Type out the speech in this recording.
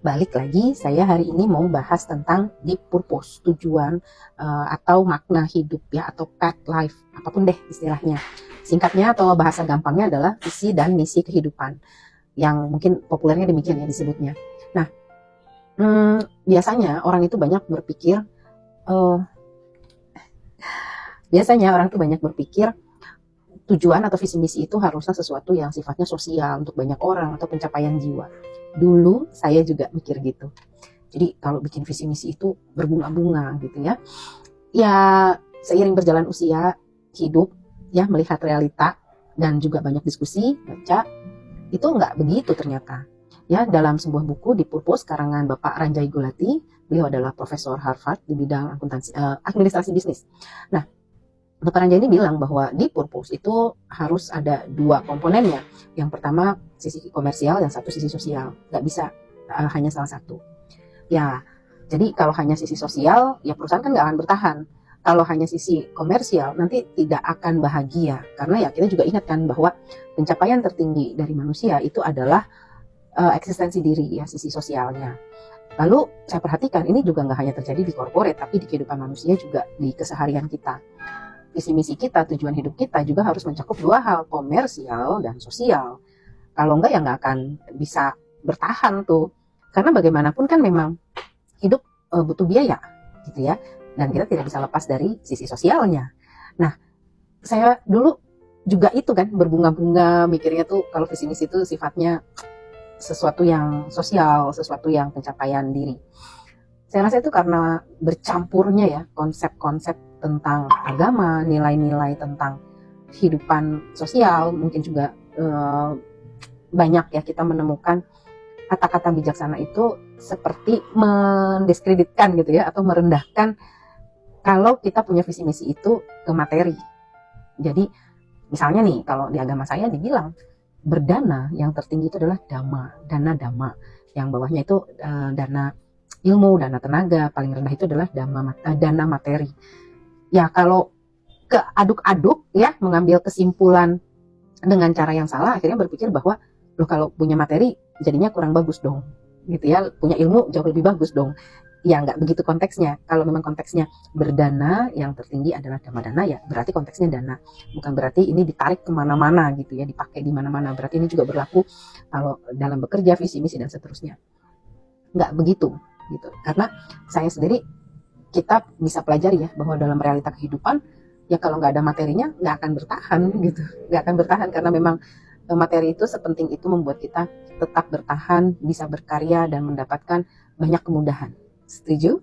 Balik lagi, saya hari ini mau bahas tentang deep purpose, tujuan atau makna hidup ya, atau path life, apapun deh istilahnya. Singkatnya atau bahasa gampangnya adalah visi dan misi kehidupan, yang mungkin populernya demikian ya disebutnya. Nah, biasanya orang itu banyak berpikir, uh, tujuan atau visi misi itu harusnya sesuatu yang sifatnya sosial untuk banyak orang atau pencapaian jiwa. Dulu saya juga mikir gitu. Jadi kalau bikin visi misi itu berbunga-bunga gitu ya. Ya seiring berjalan usia, hidup, ya melihat realita dan juga banyak diskusi, baca, itu nggak begitu ternyata. Ya, dalam sebuah buku di Purpose karangan Bapak Ranjai Gulati, beliau adalah profesor Harvard di bidang administrasi bisnis. Nah, Bapak Ranjai ini bilang bahwa di Purpose itu harus ada dua komponennya. Yang pertama sisi komersial, yang satu sisi sosial. Nggak bisa hanya salah satu. Ya, jadi kalau hanya sisi sosial, ya perusahaan kan nggak akan bertahan. Kalau hanya sisi komersial, nanti tidak akan bahagia. Karena ya kita juga ingat kan bahwa pencapaian tertinggi dari manusia itu adalah eksistensi diri, ya sisi sosialnya. Lalu saya perhatikan ini juga nggak hanya terjadi di corporate, tapi di kehidupan manusia juga di keseharian kita. Visi misi kita, tujuan hidup kita juga harus mencakup dua hal, komersial dan sosial. Kalau enggak ya nggak akan bisa bertahan tuh. Karena bagaimanapun kan memang hidup butuh biaya gitu ya. Dan kita tidak bisa lepas dari sisi sosialnya. Nah, saya dulu juga itu kan berbunga-bunga mikirnya tuh kalau visi misi itu sifatnya sesuatu yang sosial, sesuatu yang pencapaian diri. Saya rasa itu karena bercampurnya ya konsep-konsep tentang agama, nilai-nilai tentang kehidupan sosial, mungkin juga banyak ya kita menemukan kata-kata bijaksana itu seperti mendiskreditkan gitu ya, atau merendahkan kalau kita punya visi misi itu ke materi. Jadi misalnya nih kalau di agama saya dibilang berdana yang tertinggi itu adalah dana dhamma, yang bawahnya itu dana ilmu, dana tenaga, paling rendah itu adalah dana materi. Ya kalau keaduk-aduk ya, mengambil kesimpulan dengan cara yang salah, akhirnya berpikir bahwa loh kalau punya materi jadinya kurang bagus dong gitu ya, punya ilmu jauh lebih bagus dong. Ya nggak begitu konteksnya. Kalau memang konteksnya berdana yang tertinggi adalah dhamma-dana, ya berarti konteksnya dana, bukan berarti ini ditarik kemana-mana gitu ya, dipakai di mana-mana. Berarti ini juga berlaku kalau dalam bekerja, visi misi dan seterusnya. Nggak begitu gitu, karena saya sendiri, kita bisa pelajari ya bahwa dalam realita kehidupan ya kalau nggak ada materinya nggak akan bertahan gitu, nggak akan bertahan karena memang materi itu sepenting itu membuat kita tetap bertahan, bisa berkarya dan mendapatkan banyak kemudahan. Setuju?